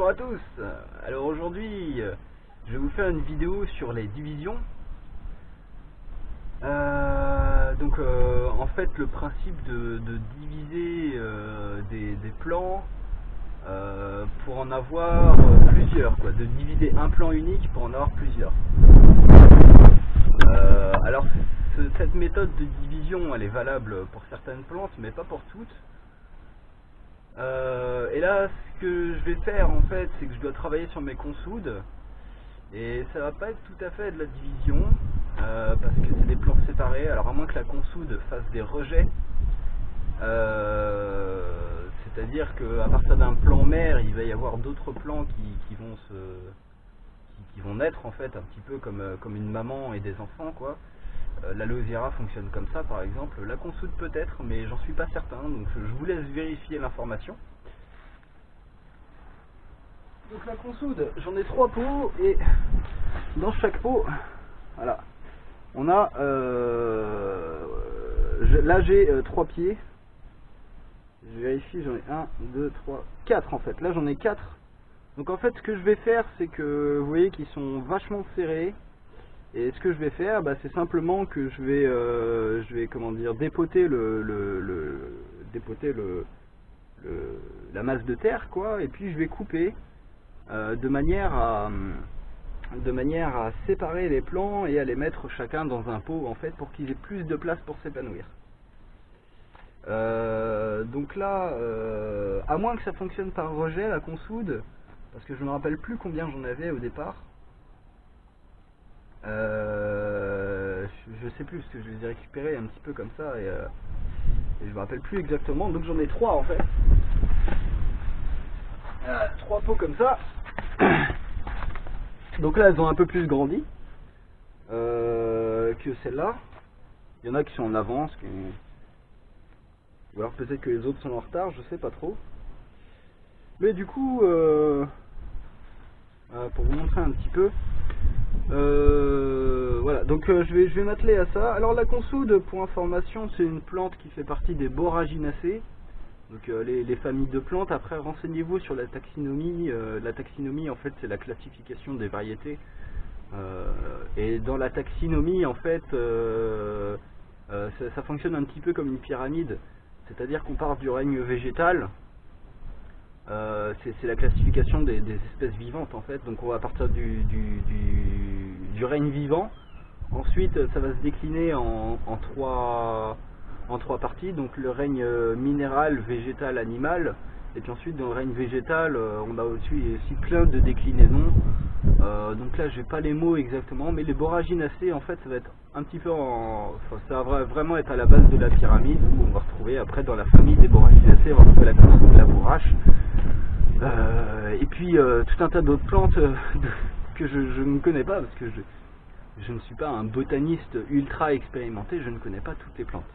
à tous. Alors aujourd'hui, je vais vous faire une vidéo sur les divisions. En fait, le principe de diviser des plans pour en avoir plusieurs, quoi, de diviser un plan unique pour en avoir plusieurs. Alors cette méthode de division, elle est valable pour certaines plantes, mais pas pour toutes. Et là, ce que je vais faire en fait, c'est que je dois travailler sur mes consoudes, et ça va pas être tout à fait de la division, parce que c'est des plans séparés. Alors à moins que la consoude fasse des rejets, c'est-à-dire qu'à partir d'un plan mère, il va y avoir d'autres plans qui vont naître en fait, un petit peu comme une maman et des enfants, quoi. L'aloe vera fonctionne comme ça par exemple, la consoude peut-être, mais j'en suis pas certain, donc je vous laisse vérifier l'information. Donc la consoude, j'en ai 3 pots, et dans chaque pot, voilà, on a, là j'ai 3 pieds, je vérifie, j'en ai 1, 2, 3, 4 en fait, là j'en ai 4, donc en fait ce que je vais faire, c'est que vous voyez qu'ils sont vachement serrés. Et ce que je vais faire, c'est simplement que je vais comment dire, dépoter la masse de terre, quoi, et puis je vais couper de manière à séparer les plants et à les mettre chacun dans un pot en fait, pour qu'ils aient plus de place pour s'épanouir. Donc là, à moins que ça fonctionne par rejet, la consoude, parce que je ne me rappelle plus combien j'en avais au départ. Je sais plus, parce que je les ai récupérés un petit peu comme ça, et je me rappelle plus exactement. Donc j'en ai 3 en fait, 3 pots comme ça. Donc là elles ont un peu plus grandi que celle-là. Il y en a qui sont en avance, ou alors peut-être que les autres sont en retard, je sais pas trop. Mais du coup, pour vous montrer un petit peu, voilà, donc je vais m'atteler à ça. Alors la consoude, pour information, c'est une plante qui fait partie des Boraginaceae, donc les familles de plantes. Après, renseignez-vous sur la taxinomie. La taxinomie, en fait, c'est la classification des variétés, et dans la taxinomie, en fait, ça fonctionne un petit peu comme une pyramide, c'est-à-dire qu'on part du règne végétal. C'est la classification des espèces vivantes en fait, donc on va partir du règne vivant. Ensuite ça va se décliner en trois parties, donc le règne minéral, végétal, animal, et puis ensuite dans le règne végétal on a aussi plein de déclinaisons. Donc là j'ai pas les mots exactement, mais les Boraginaceae en fait ça va être un petit peu ça va vraiment être à la base de la pyramide, où on va retrouver après dans la famille des Boraginaceae, on va retrouver la consoude, la bourrache, et puis tout un tas d'autres plantes que je ne connais pas, parce que je ne suis pas un botaniste ultra expérimenté, je ne connais pas toutes les plantes.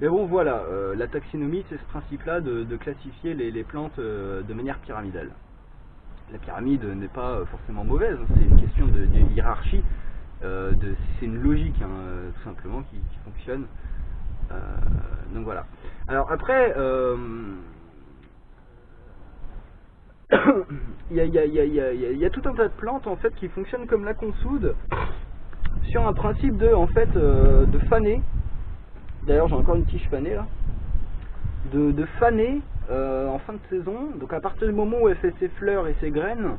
Mais bon voilà, la taxinomie c'est ce principe là de classifier les plantes de manière pyramidale. La pyramide n'est pas forcément mauvaise, c'est une question de hiérarchie, c'est une logique tout simplement qui fonctionne. Donc voilà. Alors après, il y a tout un tas de plantes en fait qui fonctionnent comme la consoude, sur un principe de faner. D'ailleurs j'ai encore une tige fanée là, de faner en fin de saison. Donc à partir du moment où elle fait ses fleurs et ses graines,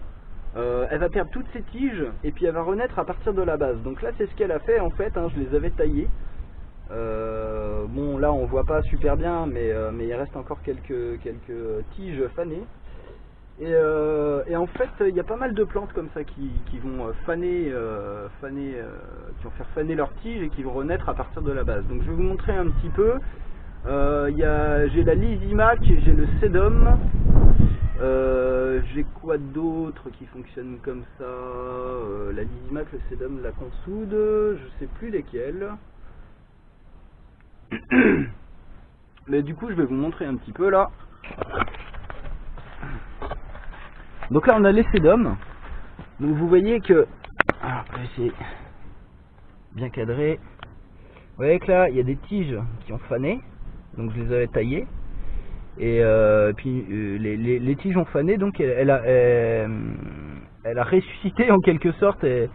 elle va perdre toutes ses tiges et puis elle va renaître à partir de la base. Donc là c'est ce qu'elle a fait en fait, je les avais taillées. Bon là on voit pas super bien, mais il reste encore quelques tiges fanées. Et en fait il y a pas mal de plantes comme ça qui vont qui vont faire faner leurs tiges et qui vont renaître à partir de la base. Donc je vais vous montrer un petit peu. J'ai la Lysimaque, j'ai le Sedum, j'ai quoi d'autre qui fonctionne comme ça, la Lysimaque, le Sedum, la consoude, je sais plus lesquelles. Mais du coup je vais vous montrer un petit peu là. Donc là on a les Sedum. Donc vous voyez que, alors on va essayer bien cadré, vous voyez que là il y a des tiges qui ont fané, donc je les avais taillées. Et puis les tiges ont fané, donc elle a ressuscité en quelque sorte, et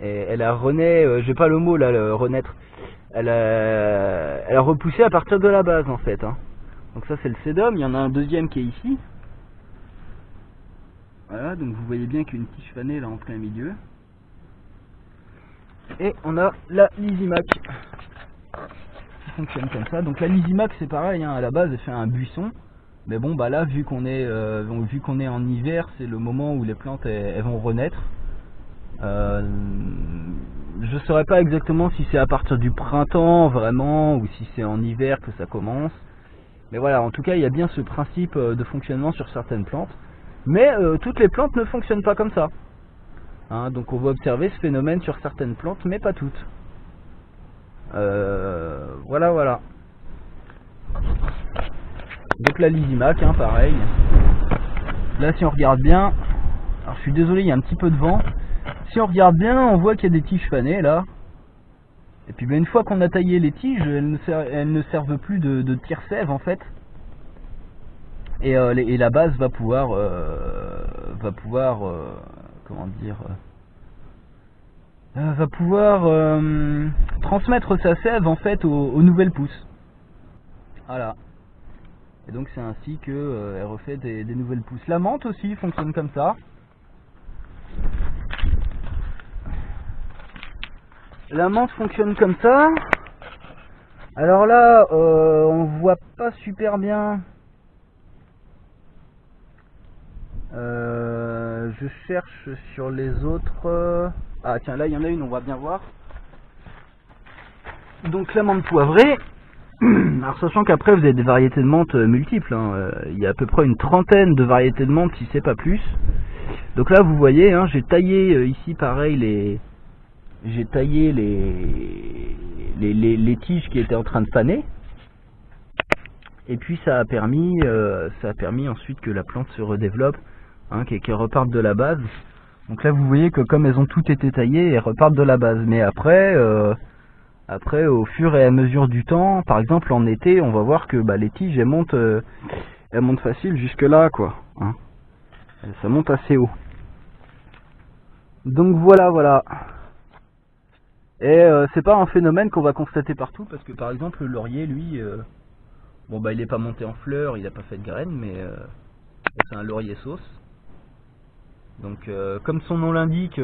elle a renaît, j'ai pas le mot là, renaître. Elle a repoussé à partir de la base en fait. Hein. Donc ça c'est le sédum, il y en a un deuxième qui est ici. Voilà, donc vous voyez bien qu'une tige fanée là en plein milieu. Et on a la Lysimac qui fonctionne comme ça. Donc la Lysimac c'est pareil, hein, à la base elle fait un buisson. Mais bon bah là vu qu'on est en hiver, c'est le moment où les plantes elles vont renaître. Je saurais pas exactement si c'est à partir du printemps vraiment ou si c'est en hiver que ça commence. Mais voilà, en tout cas il y a bien ce principe de fonctionnement sur certaines plantes. Mais toutes les plantes ne fonctionnent pas comme ça. Hein, donc on va observer ce phénomène sur certaines plantes, mais pas toutes. Voilà. Donc la Lysimac, hein, pareil. Là si on regarde bien, alors je suis désolé, il y a un petit peu de vent. Si on regarde bien, on voit qu'il y a des tiges fanées là. Et puis ben, une fois qu'on a taillé les tiges, elles ne servent plus de tire-sève en fait. Et la base va pouvoir comment dire, va pouvoir transmettre sa sève en fait aux nouvelles pousses. Voilà. Et donc c'est ainsi que elle refait des nouvelles pousses. La menthe aussi fonctionne comme ça. La menthe fonctionne comme ça. Alors là, on voit pas super bien. Je cherche sur les autres. Ah tiens, là il y en a une, on va bien voir. Donc la menthe poivrée. Alors sachant qu'après vous avez des variétés de menthe multiples. Hein. Il y a à peu près une trentaine de variétés de menthe si c'est pas plus. Donc là vous voyez, hein, j'ai taillé ici pareil j'ai taillé les tiges qui étaient en train de faner. Et puis ça a permis ensuite que la plante se redéveloppe, hein, qu'elle reparte de la base. Donc là vous voyez que comme elles ont toutes été taillées, elles repartent de la base. Mais après, au fur et à mesure du temps, par exemple en été, on va voir que bah, les tiges elles montent facile jusque là quoi. Hein. Ça monte assez haut. Donc voilà. Et c'est pas un phénomène qu'on va constater partout parce que par exemple le laurier lui, bon bah il est pas monté en fleurs, il a pas fait de graines, mais c'est un laurier sauce. Donc comme son nom l'indique,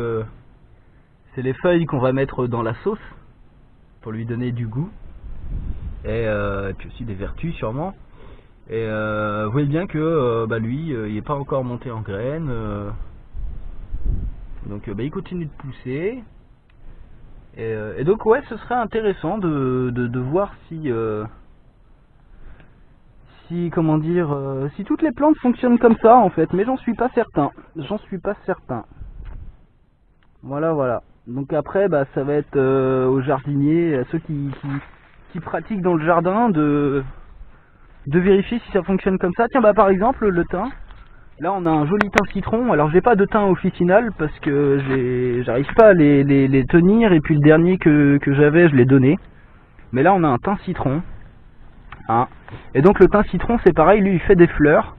c'est les feuilles qu'on va mettre dans la sauce pour lui donner du goût et puis aussi des vertus sûrement. Et vous voyez bien que bah, lui il est pas encore monté en graines, donc bah, il continue de pousser. Et donc ouais, ce serait intéressant de voir si comment dire, si toutes les plantes fonctionnent comme ça en fait, mais j'en suis pas certain. Voilà. Donc après bah ça va être aux jardiniers, à ceux qui pratiquent dans le jardin de vérifier si ça fonctionne comme ça. Tiens bah par exemple le thym. Là on a un joli thym citron. Alors j'ai pas de thym officinal parce que j'arrive pas à les tenir, et puis le dernier que j'avais je l'ai donné. Mais là on a un thym citron. Hein. Et donc le thym citron c'est pareil, lui il fait des fleurs.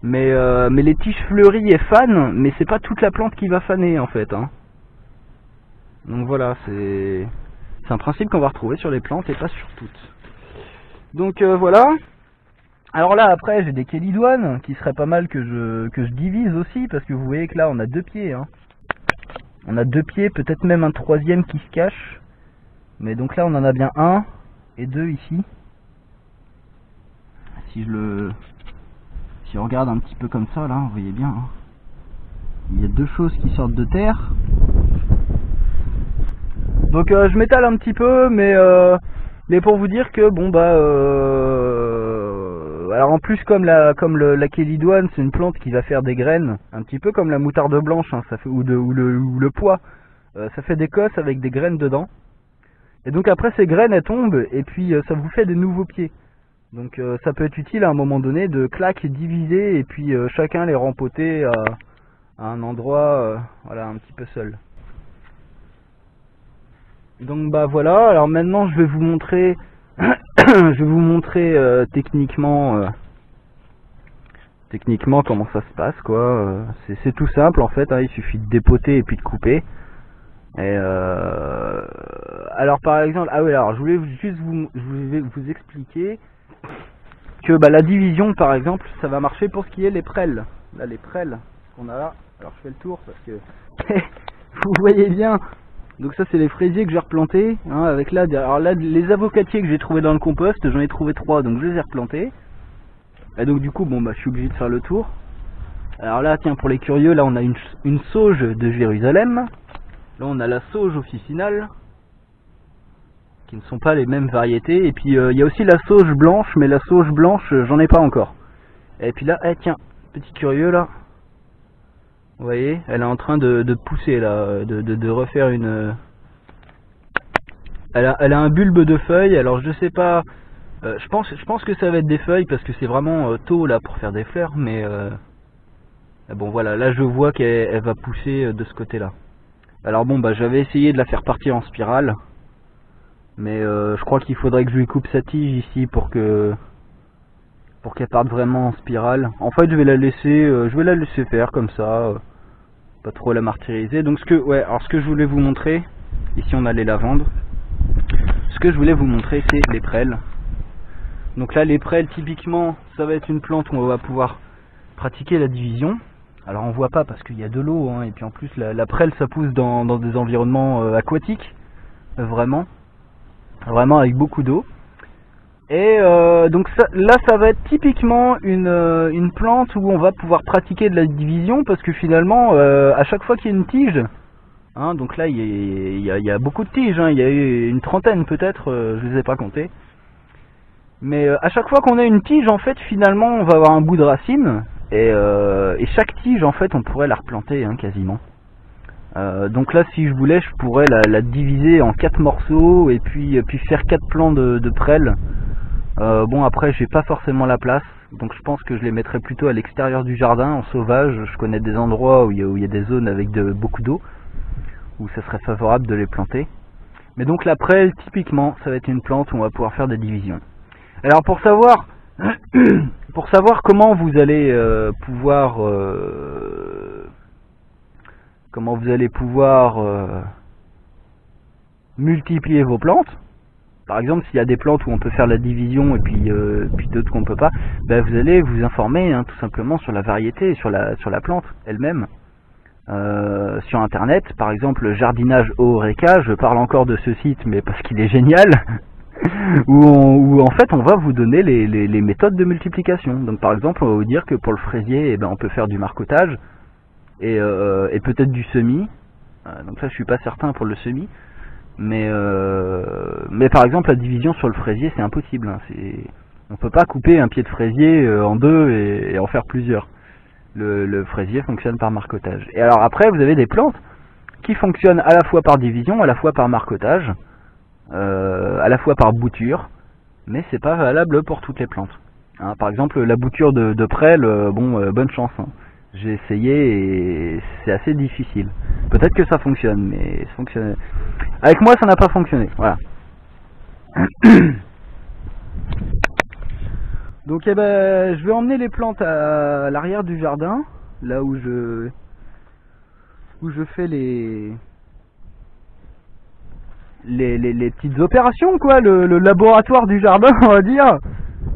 Mais les tiges fleuries et fanent, mais c'est pas toute la plante qui va faner en fait. Hein. Donc voilà, c'est un principe qu'on va retrouver sur les plantes et pas sur toutes. Donc voilà. Alors là après j'ai des chélidoines qui serait pas mal que je divise aussi, parce que vous voyez que là on a deux pieds. Hein. On a deux pieds, peut-être même un troisième qui se cache. Mais donc là on en a bien un et deux ici. Si on regarde un petit peu comme ça là, vous voyez bien. Hein. Il y a deux choses qui sortent de terre. Donc je m'étale un petit peu, mais pour vous dire que bon bah alors en plus comme la chélidoine c'est une plante qui va faire des graines, un petit peu comme la moutarde blanche, hein, ça fait, ou le pois, ça fait des cosses avec des graines dedans. Et donc après ces graines elles tombent et puis ça vous fait des nouveaux pieds. Donc ça peut être utile à un moment donné de diviser et puis chacun les rempoter à un endroit voilà un petit peu seul. Donc bah voilà, alors maintenant je vais vous montrer techniquement techniquement comment ça se passe quoi. C'est tout simple en fait, hein, il suffit de dépoter et puis de couper. Et alors par exemple, ah oui, alors je voulais juste vous expliquer que bah, la division par exemple, ça va marcher pour ce qui est les prêles. Là les prêles qu'on a là, alors je fais le tour parce que vous voyez bien. Donc ça c'est les fraisiers que j'ai replantés, hein, avec là, alors là les avocatiers que j'ai trouvé dans le compost, j'en ai trouvé 3 donc je les ai replantés. Et donc du coup bon bah je suis obligé de faire le tour. Alors là tiens pour les curieux, là on a une sauge de Jérusalem. Là on a la sauge officinale, qui ne sont pas les mêmes variétés. Et puis il y a aussi la sauge blanche, mais la sauge blanche j'en ai pas encore. Et puis là, tiens, petit curieux là. Vous voyez, elle est en train de pousser là, de refaire une... Elle a un bulbe de feuilles, alors je sais pas... je pense que ça va être des feuilles parce que c'est vraiment tôt là pour faire des fleurs, mais... bon voilà, là je vois qu'elle va pousser de ce côté là. Alors bon bah j'avais essayé de la faire partir en spirale, mais je crois qu'il faudrait que je lui coupe sa tige ici pour qu'elle parte vraiment en spirale. En fait je vais la laisser faire comme ça, pas trop la martyriser. Donc ce que je voulais vous montrer, ici on a les lavandes. Ce que je voulais vous montrer c'est les prêles. Donc là les prêles typiquement ça va être une plante où on va pouvoir pratiquer la division. Alors on voit pas parce qu'il y a de l'eau, hein, et puis en plus la prêle ça pousse dans des environnements aquatiques, vraiment avec beaucoup d'eau. Et donc là ça va être typiquement une plante où on va pouvoir pratiquer de la division parce que finalement à chaque fois qu'il y a une tige, hein, donc là il y a beaucoup de tiges, hein, il y a eu une trentaine peut-être, je les ai pas comptées. Mais à chaque fois qu'on a une tige en fait finalement on va avoir un bout de racine et chaque tige en fait on pourrait la replanter, hein, quasiment. Donc là si je voulais je pourrais la diviser en 4 morceaux et puis faire 4 plants de prêle. Bon après j'ai pas forcément la place, donc je pense que je les mettrai plutôt à l'extérieur du jardin en sauvage. Je connais des endroits où il y a des zones avec beaucoup d'eau où ça serait favorable de les planter. Mais donc la prêle typiquement ça va être une plante où on va pouvoir faire des divisions. Alors pour savoir comment vous allez pouvoir multiplier vos plantes. Par exemple, s'il y a des plantes où on peut faire la division et puis d'autres qu'on ne peut pas, ben vous allez vous informer, hein, tout simplement sur la variété, sur la plante elle-même. Sur internet, par exemple Jardinage Oreca, je parle encore de ce site mais parce qu'il est génial, où en fait on va vous donner les méthodes de multiplication. Donc par exemple on va vous dire que pour le fraisier, eh ben, on peut faire du marcottage et peut-être du semis. Donc ça je suis pas certain pour le semis. Mais par exemple la division sur le fraisier c'est impossible, hein. On peut pas couper un pied de fraisier en deux et en faire plusieurs. Le fraisier fonctionne par marcottage. Et alors après vous avez des plantes qui fonctionnent à la fois par division, à la fois par marcottage, à la fois par bouture, mais c'est pas valable pour toutes les plantes, hein. Par exemple la bouture de prêle, bonne chance, hein. J'ai essayé et c'est assez difficile. Peut-être que ça fonctionne, mais ça fonctionne... Avec moi ça n'a pas fonctionné, voilà. Donc je vais emmener les plantes à l'arrière du jardin, là où je fais les petites opérations quoi, le laboratoire du jardin on va dire,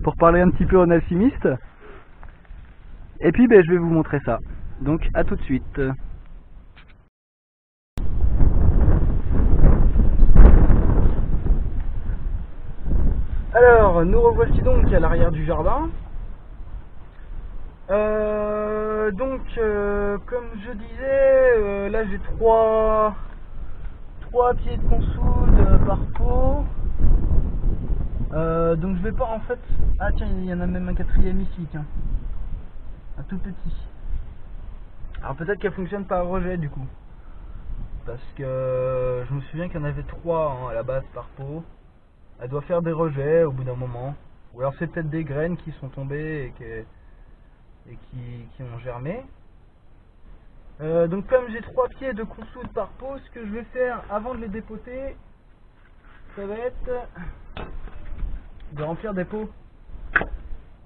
pour parler un petit peu en alchimiste. Et puis je vais vous montrer ça. Donc à tout de suite. Alors nous revoici donc à l'arrière du jardin. Comme je disais, là j'ai trois pieds de consoude par pot. Donc je vais pas en fait... Ah tiens, il y en a même un quatrième ici, tiens. Un tout petit. Alors peut-être qu'elle fonctionne par rejet du coup. Parce que je me souviens qu'il y en avait 3 hein, à la base par pot. Elle doit faire des rejets au bout d'un moment. Ou alors c'est peut-être des graines qui sont tombées et qui ont germé. Donc comme j'ai 3 pieds de consoude par pot, ce que je vais faire avant de les dépoter, ça va être de remplir des pots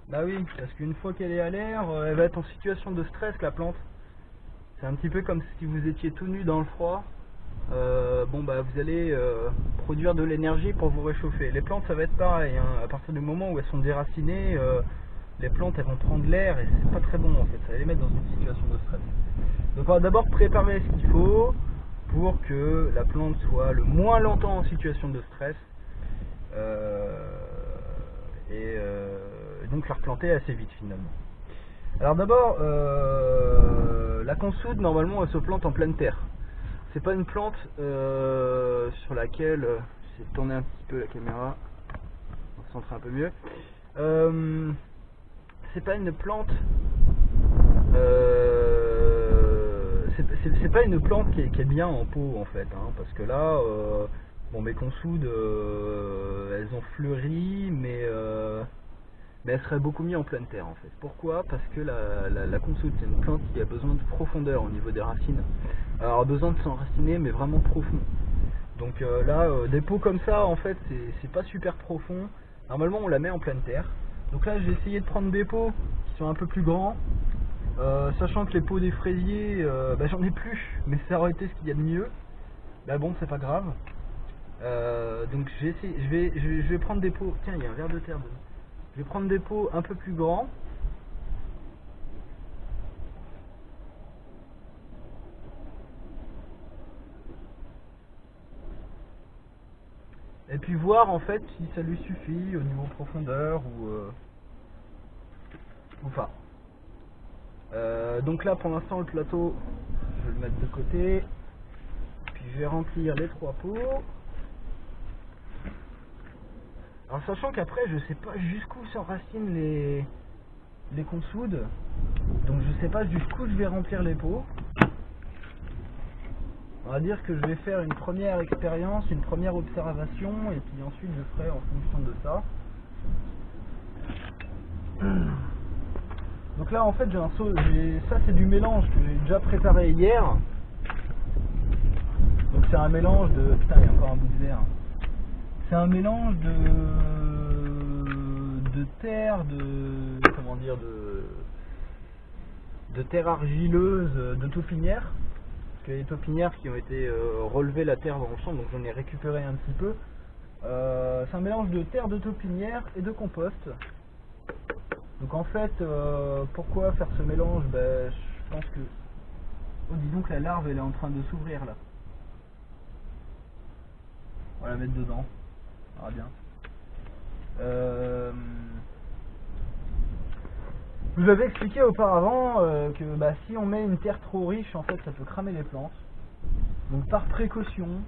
Bah oui, parce qu'une fois qu'elle est à l'air, elle va être en situation de stress, la plante. C'est un petit peu comme si vous étiez tout nu dans le froid. Bon bah vous allez produire de l'énergie pour vous réchauffer. Les plantes ça va être pareil, hein. À partir du moment où elles sont déracinées, les plantes elles vont prendre l'air et c'est pas très bon en fait, ça va les mettre dans une situation de stress. Donc on va d'abord préparer ce qu'il faut pour que la plante soit le moins longtemps en situation de stress et donc la replanter assez vite finalement. Alors d'abord, la consoude normalement elle se plante en pleine terre. C'est pas une plante sur laquelle, j'ai tourné un petit peu la caméra, on va centrer un peu mieux. C'est pas une plante, c'est pas une plante qui est bien en pot en fait, hein, parce que là, bon mes consoudes, elles ont fleuri, mais elles seraient beaucoup mieux en pleine terre en fait. Pourquoi? Parce que la consoude c'est une plante qui a besoin de profondeur au niveau des racines. Alors elle a besoin de s'enraciner mais vraiment profond. Donc là des pots comme ça en fait c'est pas super profond. Normalement on la met en pleine terre. Donc là j'ai essayé de prendre des pots qui sont un peu plus grands. Sachant que les pots des fraisiers bah, j'en ai plus, mais ça aurait été ce qu'il y a de mieux. Bah bon c'est pas grave. Donc j'ai essayé, je vais prendre des pots. Tiens il y a un verre de terre dedans. Je vais prendre des pots un peu plus grands. Et puis voir en fait si ça lui suffit au niveau profondeur ou pas. Donc là pour l'instant le plateau, je vais le mettre de côté. Puis je vais remplir les 3 pots. Alors sachant qu'après je sais pas jusqu'où s'enracinent les consoudes. Donc je sais pas jusqu'où je vais remplir les pots. On va dire que je vais faire une première expérience, une première observation et puis ensuite je ferai en fonction de ça. Donc là en fait j'ai un seau, ça c'est du mélange que j'ai déjà préparé hier. Donc c'est un mélange de... Putain il y a encore un bout de verre. C'est un mélange de terre, comment dire, de terre argileuse, de taupinière. Parce qu'il y a des taupinières qui ont été relevées la terre dans le champ, donc j'en ai récupéré un petit peu. C'est un mélange de terre de taupinière et de compost. Donc en fait, pourquoi faire ce mélange? Ben, je pense que... Oh dis donc la larve elle est en train de s'ouvrir là. On va la mettre dedans. Ah bien. Je vous avais expliqué auparavant que bah, si on met une terre trop riche, en fait, ça peut cramer les plantes. Donc par précaution,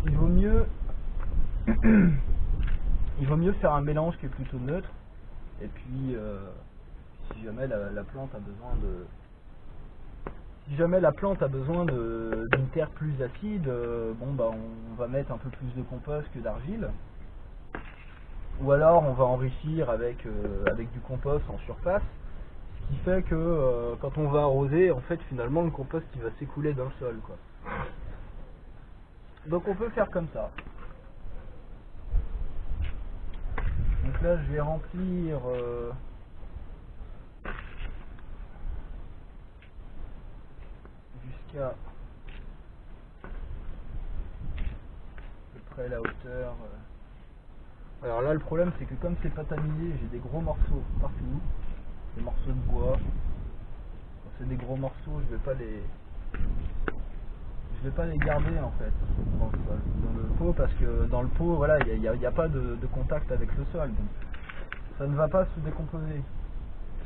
il vaut mieux faire un mélange qui est plutôt neutre. Et puis, si jamais la plante a besoin de... Si jamais la plante a besoin d'une terre plus acide, bon bah on va mettre un peu plus de compost que d'argile. Ou alors on va enrichir avec du compost en surface. Ce qui fait que quand on va arroser, en fait finalement le compost il va s'écouler dans le sol quoi. Donc on peut faire comme ça. Donc là je vais remplir jusqu'à à peu près la hauteur. Alors là le problème c'est que comme c'est pas tamisé, j'ai des gros morceaux partout, des morceaux de bois. Quand c'est des gros morceaux, je vais pas les garder en fait dans le sol, dans le pot, parce que dans le pot voilà il n'y a pas de contact avec le sol, donc ça ne va pas se décomposer,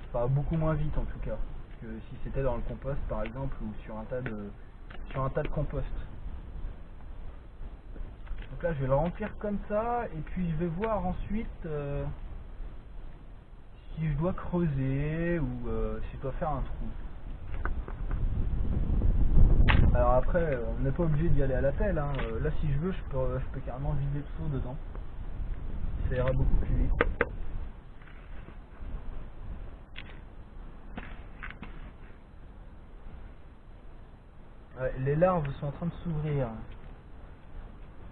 enfin beaucoup moins vite en tout cas que si c'était dans le compost par exemple ou sur un tas de compost. Donc là je vais le remplir comme ça et puis je vais voir ensuite si je dois creuser ou si je dois faire un trou. Alors après on n'est pas obligé d'y aller à la pelle, hein. Là si je veux je peux carrément vider le seau dedans, ça ira beaucoup plus vite. Ouais, les larves sont en train de s'ouvrir.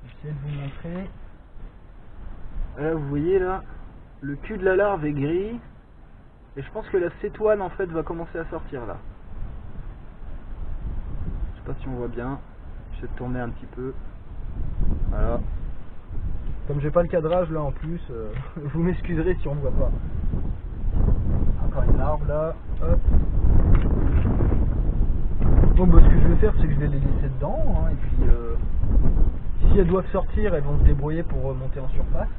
Je vais essayer de vous montrer. Là vous voyez là, Le cul de la larve est gris. Et je pense que la cétoine en fait va commencer à sortir là. Je sais pas si on voit bien. Je vais tourner un petit peu. Voilà. Comme j'ai pas le cadrage là en plus, vous m'excuserez si on ne voit pas. Encore une larve là. Hop. Bon bah ce que je vais faire c'est que je vais les laisser dedans. Hein, et puis si elles doivent sortir, elles vont se débrouiller pour remonter en surface.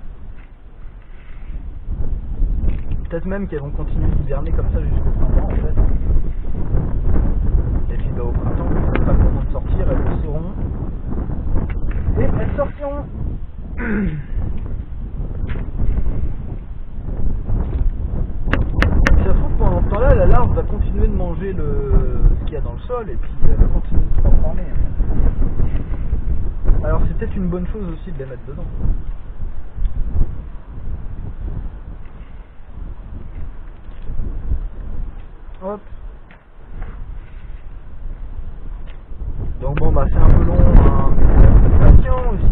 Peut-être même qu'elles vont continuer d'hiberner comme ça jusqu'au printemps en fait. Et puis bah, au printemps, quand ce sera le moment de sortir, elles le sauront. Et elles sortiront. Et ça se trouve pendant ce temps-là, la larve va continuer de manger ce qu'il y a dans le sol et puis elle va continuer de se transformer. Alors c'est peut-être une bonne chose aussi de les mettre dedans. Hop. Donc bon bah c'est un peu long, hein, mais faites patient aussi.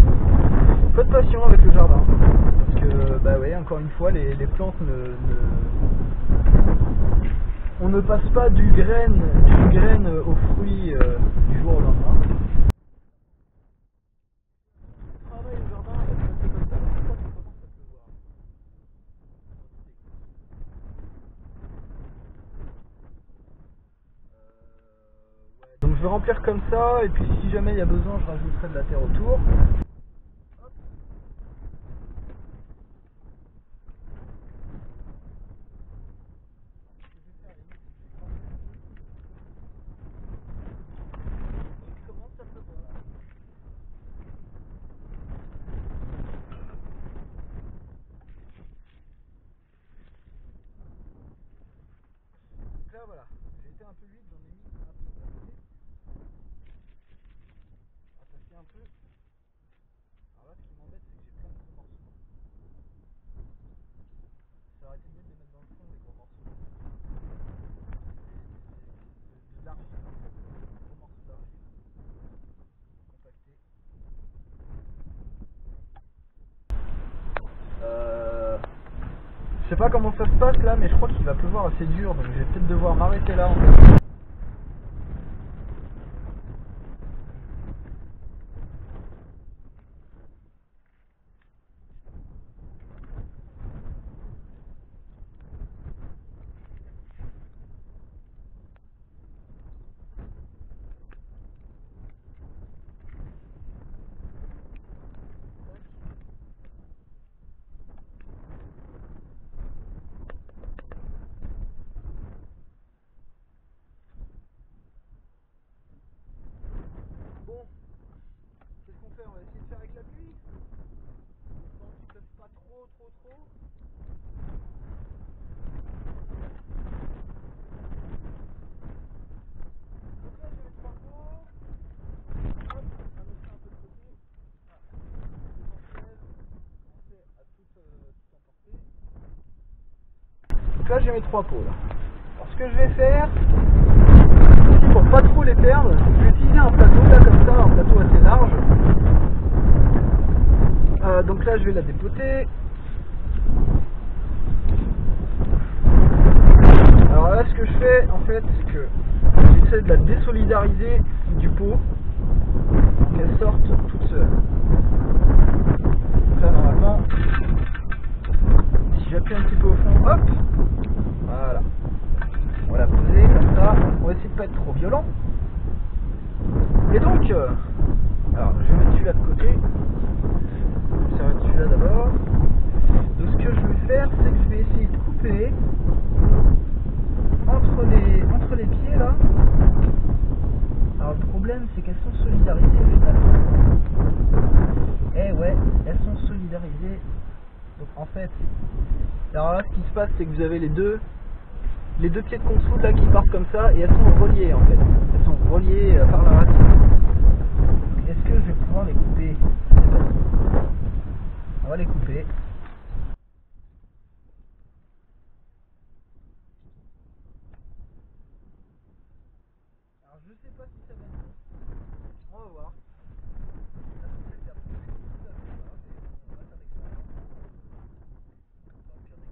Faites patient avec le jardin. Parce que bah ouais, encore une fois, les plantes on ne passe pas d'une graine au fruit du jour au lendemain. Le travail au jardin, c'est comme ça, je sais pas si commence à pleuvoir. Donc je vais remplir comme ça, et puis si jamais il y a besoin, je rajouterai de la terre autour. Donc là voilà, j'ai été un peu vite, j'en ai mis un peu de papier. Attaquer un peu. Alors là ce qui m'embête c'est que j'ai plein de gros morceaux. Ça aurait été mieux de les mettre dans le fond les gros morceaux. C'est de l'argile en fait, des gros morceaux d'argile compactés. Je sais pas comment ça se passe là, mais je crois qu'il va pleuvoir assez dur, donc je vais peut-être devoir m'arrêter là en fait. Bon, qu'est-ce qu'on fait? On va essayer de faire avec la pluie. Tant qu'il ne pleuve pas trop. Donc là, je vais mettre 3 pots. Hop, on va mettre ça un peu de côté. Ah, l'essentiel, commencer à tout emporter. Donc là, j'ai mes 3 pots là. Alors, ce que je vais faire, ici, pour pas trop les perdre, je vais utiliser un plateau là comme ça, un plateau assez large. Donc là, je vais la dépoter. Alors là, ce que je fais, en fait, c'est que j'essaie de la désolidariser du pot, qu'elle sorte toute seule. Donc là, normalement, si j'appuie un petit peu au fond, hop, voilà. On va la poser comme ça. On va essayer de pas être trop violent. Et donc, alors je vais mettre celui-là de côté. Je vais mettre celui-là d'abord. Donc ce que je vais faire, c'est que je vais essayer de couper entre les pieds là. Alors le problème, c'est qu'elles sont solidarisées finalement. Eh ouais, elles sont solidarisées. Donc en fait, alors là, ce qui se passe, c'est que vous avez les deux pieds de consoude là qui partent comme ça et elles sont reliées en fait. Elles sont reliées par la racine. Est-ce que je vais pouvoir les couper? On va les couper. Alors je sais pas si ça va être bon. On va voir. On va faire avec ça. Dans le pire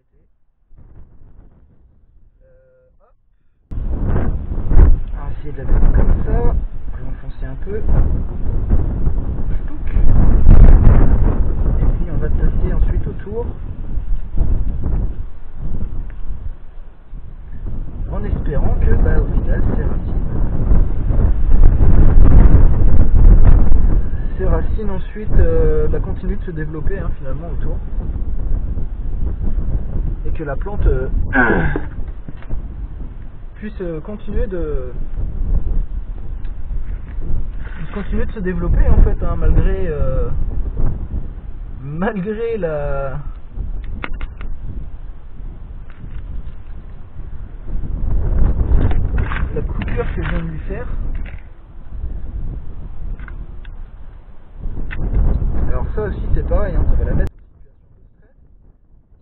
côté. Hop. On va essayer de la mettre comme ça. On va l'enfoncer un peu. Et puis on va tasser ensuite autour. En espérant que au final ces racines ensuite continuent de se développer finalement autour. Et que la plante puisse continuer de se développer en fait, malgré la coupure que je viens de lui faire. Alors ça aussi c'est pareil, ça va la mettre en situation de stress,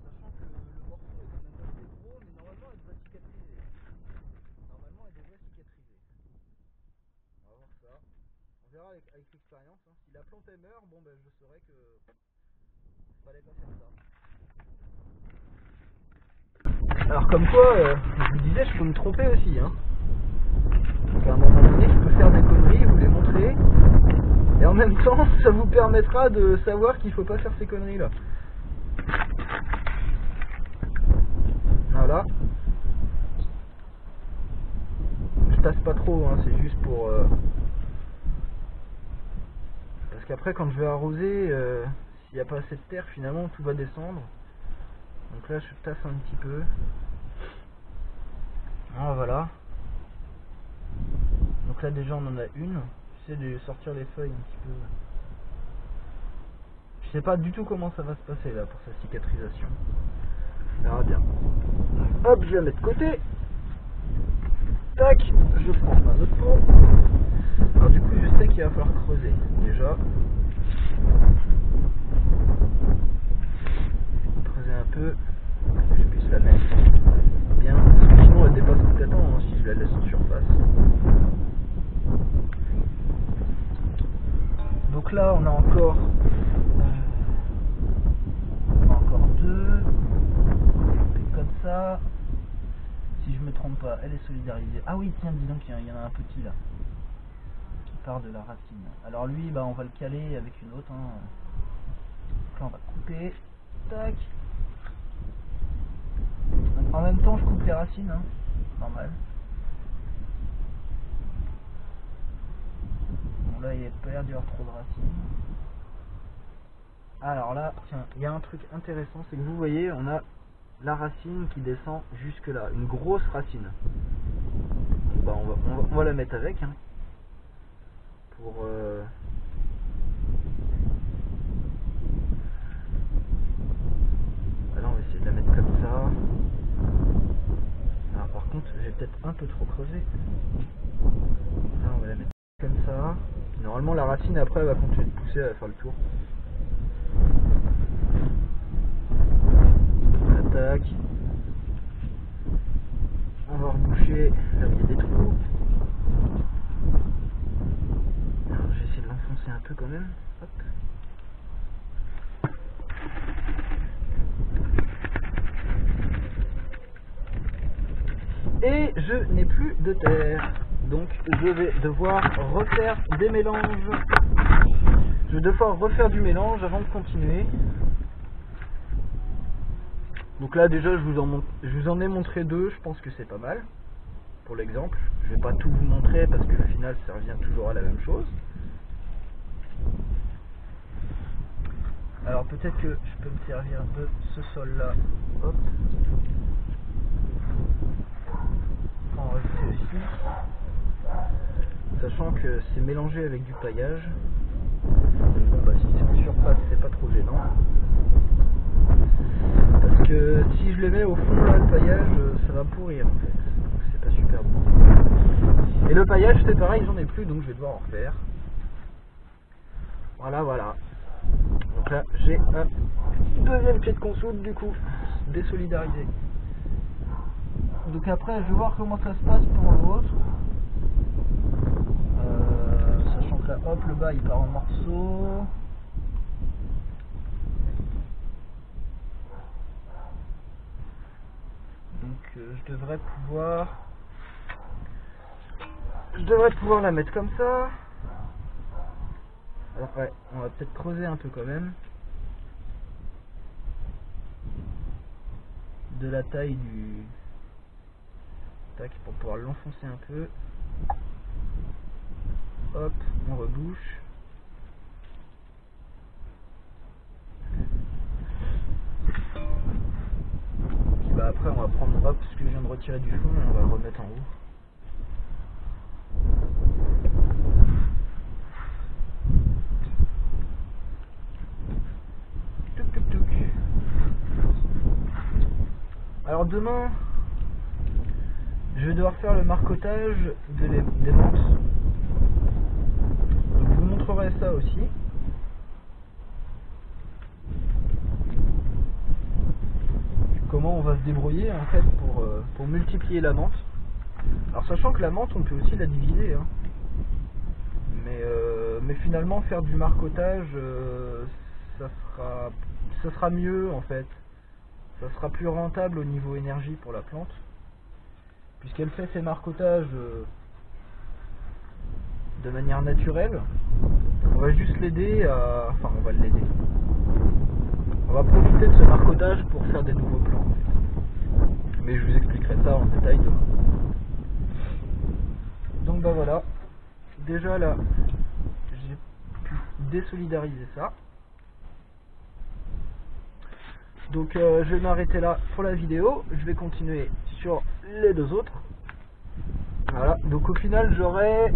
sachant que le morceau est quand même assez gros, mais normalement elle devrait cicatriser. Normalement elle devrait cicatriser. On va voir ça. On verra avec l'expérience. Si la plante elle meurt, je saurai que fallait pas faire ça. Alors comme quoi, je vous disais, je peux me tromper aussi. Donc à un moment donné, je peux faire des conneries, vous les montrer. Et en même temps, ça vous permettra de savoir qu'il faut pas faire ces conneries là. Voilà. Je tasse pas trop, c'est juste pour... Parce qu'après quand je vais arroser, s'il n'y a pas assez de terre, finalement tout va descendre. Donc là je tasse un petit peu. Voilà. Donc là déjà on en a une. J'essaie de sortir les feuilles un petit peu. Je sais pas du tout comment ça va se passer là pour sa cicatrisation. On verra bien. Hop, je la mets de côté. Tac, je prends ma autre peau. Alors du coup je sais qu'il va falloir creuser déjà. Creuser un peu, que je puisse la mettre bien, parce que sinon elle dépasse complètement si je la laisse en surface. Donc là on a encore deux, comme ça. Si je me trompe pas, elle est solidarisée. Ah oui, tiens, dis donc, il y en a un petit là qui part de la racine. Alors lui, on va le caler avec une autre. Donc là, on va couper. Tac. Donc, en même temps, je coupe les racines. Normal. Bon, là, il n'y a pas l'air d'y avoir trop de racines. Alors là, tiens, il y a un truc intéressant, c'est que vous voyez, on a la racine qui descend jusque là, une grosse racine. On va la mettre avec pour alors on va essayer de la mettre comme ça. Alors par contre j'ai peut-être un peu trop creusé. Là on va la mettre comme ça. Normalement la racine après elle va continuer de pousser, elle va faire le tour. Tac. On va reboucher là où il y a des trous. Alors j'ai essayé de l'enfoncer un peu quand même. Hop. Et je n'ai plus de terre. Donc je vais devoir refaire des mélanges. Je vais devoir refaire du mélange avant de continuer. Donc là déjà je vous en ai montré deux, je pense que c'est pas mal pour l'exemple. Je vais pas tout vous montrer parce que au final ça revient toujours à la même chose. Alors peut-être que je peux me servir de ce sol là. Hop. On va rajouter aussi. Sachant que c'est mélangé avec du paillage. Donc si c'est en surface c'est pas trop gênant. Parce que si je les mets au fond là, le paillage, ça va pourrir en fait. Donc c'est pas super bon. Et le paillage c'est pareil, j'en ai plus donc je vais devoir en refaire. Voilà. Donc là j'ai un deuxième pied de consoude du coup, désolidarisé. Donc après je vais voir comment ça se passe pour l'autre. Sachant que là hop le bas il part en morceaux. je devrais pouvoir la mettre comme ça. Alors ouais, on va peut-être creuser un peu quand même. De la taille du... Tac, pour pouvoir l'enfoncer un peu. Hop, on rebouche. Puis bah après on va prendre hop ce que je viens de retirer du fond et on va le remettre en haut. Alors demain, je vais devoir faire le marcotage des mantes. Donc je vous montrerai ça aussi. Comment on va se débrouiller en fait pour multiplier la mante. Alors sachant que la mante on peut aussi la diviser, hein. Mais finalement faire du marcotage ça sera mieux en fait. Ça sera plus rentable au niveau énergie pour la plante, puisqu'elle fait ses marcotages de manière naturelle. On va juste l'aider à... Enfin, on va l'aider. On va profiter de ce marcotage pour faire des nouveaux plants. En fait. Mais je vous expliquerai ça en détail demain. Donc bah voilà. Déjà là, j'ai pu désolidariser ça. Donc je vais m'arrêter là pour la vidéo, je vais continuer sur les deux autres. Voilà, donc au final j'aurai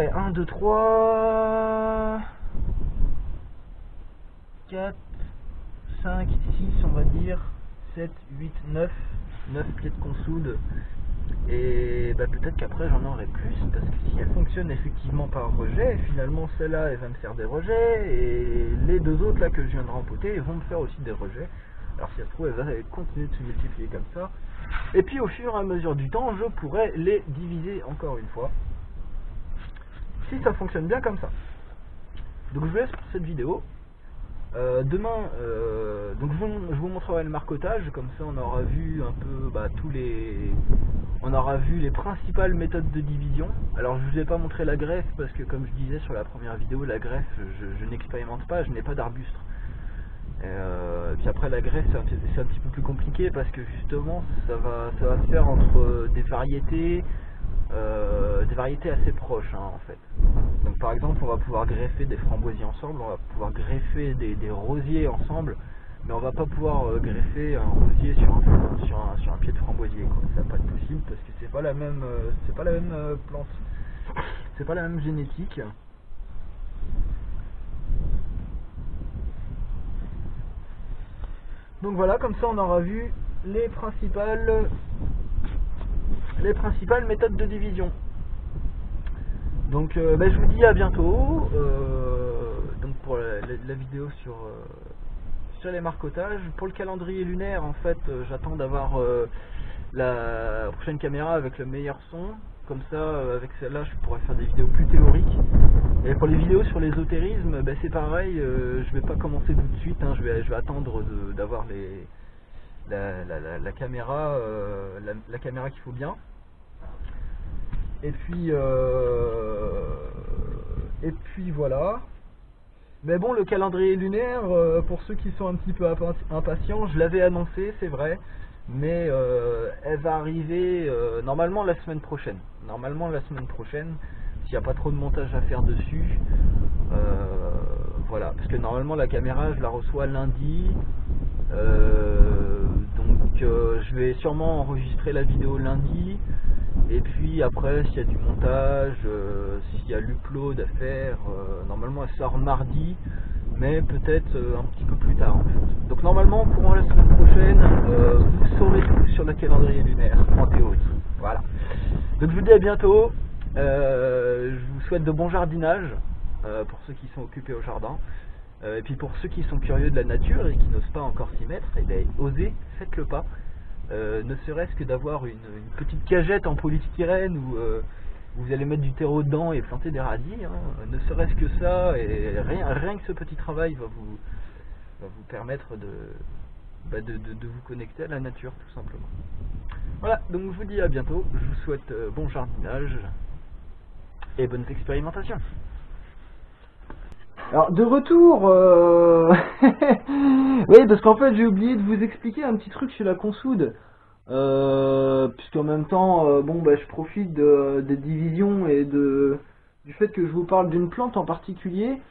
1, 2, 3, 4, 5, 6 on va dire, 7, 8, 9 pieds de consoude. Et bah, peut-être qu'après j'en aurai plus, parce que si elle fonctionne effectivement par rejet, finalement celle-là elle va me faire des rejets, et les deux autres là que je viens de rempoter vont me faire aussi des rejets. Alors si ça se trouve elle va continuer de se multiplier comme ça, et puis au fur et à mesure du temps je pourrai les diviser encore une fois, si ça fonctionne bien comme ça. Donc je vous laisse pour cette vidéo. Demain, donc je vous montrerai le marcotage, comme ça on aura vu un peu on aura vu les principales méthodes de division. Alors je vous ai pas montré la greffe parce que comme je disais sur la première vidéo, la greffe je n'expérimente pas, je n'ai pas d'arbustre. Puis après la greffe c'est un petit peu plus compliqué parce que justement ça va se faire entre des variétés assez proches hein, en fait. Donc par exemple on va pouvoir greffer des framboisiers ensemble, on va pouvoir greffer des rosiers ensemble, mais on va pas pouvoir greffer un rosier sur un pied de framboisier quoi. Ça va pas être possible parce que c'est pas la même plante, c'est pas la même génétique. Donc voilà, comme ça on aura vu les principales méthodes de division. Donc bah, je vous dis à bientôt donc pour la vidéo sur les marcotages. Pour le calendrier lunaire en fait j'attends d'avoir la prochaine caméra avec le meilleur son, comme ça avec celle-là je pourrais faire des vidéos plus théoriques. Et pour les vidéos sur l'ésotérisme bah, c'est pareil, je vais pas commencer tout de suite hein, je vais attendre d'avoir la caméra la caméra qu'il faut bien. Et puis voilà. Mais bon, le calendrier lunaire, pour ceux qui sont un petit peu impatients, je l'avais annoncé, c'est vrai, mais elle va arriver normalement la semaine prochaine. Normalement la semaine prochaine, s'il n'y a pas trop de montage à faire dessus. Voilà, parce que normalement la caméra, je la reçois lundi. Donc je vais sûrement enregistrer la vidéo lundi. Et puis après s'il y a du montage, s'il y a l'upload à faire, normalement elle sort mardi, mais peut-être un petit peu plus tard en fait. Donc normalement courant la semaine prochaine, vous saurez tout sur le calendrier lunaire, en théorie. Voilà. Donc je vous dis à bientôt, je vous souhaite de bons jardinages, pour ceux qui sont occupés au jardin. Et puis pour ceux qui sont curieux de la nature et qui n'osent pas encore s'y mettre, eh bien, osez, faites le pas. Ne serait-ce que d'avoir une petite cagette en polystyrène où vous allez mettre du terreau dedans et planter des radis, hein. Ne serait-ce que ça, et rien que ce petit travail va vous permettre de vous connecter à la nature tout simplement. Voilà, donc je vous dis à bientôt, je vous souhaite bon jardinage et bonnes expérimentations. Alors de retour, oui, parce qu'en fait j'ai oublié de vous expliquer un petit truc sur la consoude, puisqu'en même temps, je profite des divisions et du fait que je vous parle d'une plante en particulier.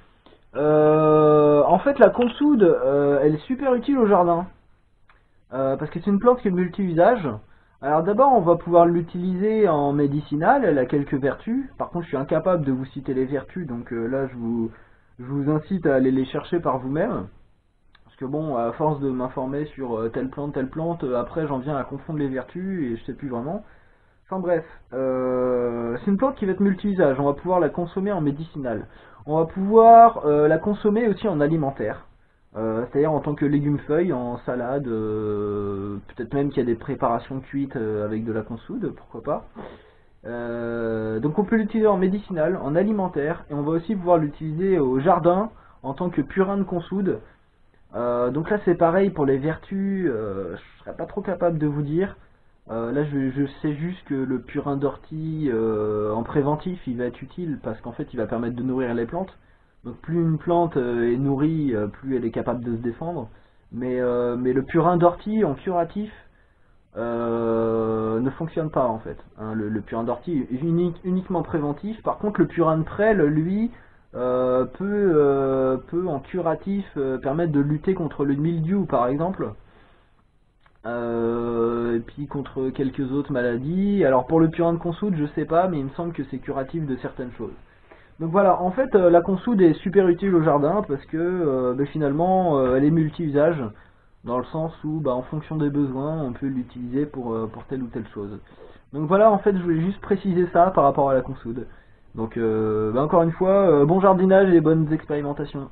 En fait la consoude, elle est super utile au jardin, parce que c'est une plante qui est multi-usage. Alors d'abord on va pouvoir l'utiliser en médicinal, elle a quelques vertus. Par contre je suis incapable de vous citer les vertus, donc là je vous incite à aller les chercher par vous-même. Parce que bon, à force de m'informer sur telle plante, après j'en viens à confondre les vertus et je sais plus vraiment. Enfin bref, c'est une plante qui va être multi-usage, on va pouvoir la consommer en médicinal. On va pouvoir la consommer aussi en alimentaire. C'est-à-dire en tant que légumes-feuilles, en salade, peut-être même qu'il y a des préparations cuites avec de la consoude, pourquoi pas. Donc on peut l'utiliser en médicinal, en alimentaire, et on va aussi pouvoir l'utiliser au jardin en tant que purin de consoude. Donc là c'est pareil pour les vertus, je serais pas trop capable de vous dire. Là je sais juste que le purin d'ortie en préventif il va être utile parce qu'en fait il va permettre de nourrir les plantes. Donc plus une plante est nourrie, plus elle est capable de se défendre. Mais le purin d'ortie en curatif ne fonctionne pas en fait. Hein, le purin d'ortie est uniquement préventif. Par contre le purin de prêle, lui, peut en curatif permettre de lutter contre le mildiou par exemple. Et puis contre quelques autres maladies. Alors pour le purin de consoude, je sais pas, mais il me semble que c'est curatif de certaines choses. Donc voilà, en fait la consoude est super utile au jardin parce que finalement elle est multi-usage, dans le sens où en fonction des besoins on peut l'utiliser pour telle ou telle chose. Donc voilà, en fait je voulais juste préciser ça par rapport à la consoude. Donc encore une fois, bon jardinage et bonnes expérimentations.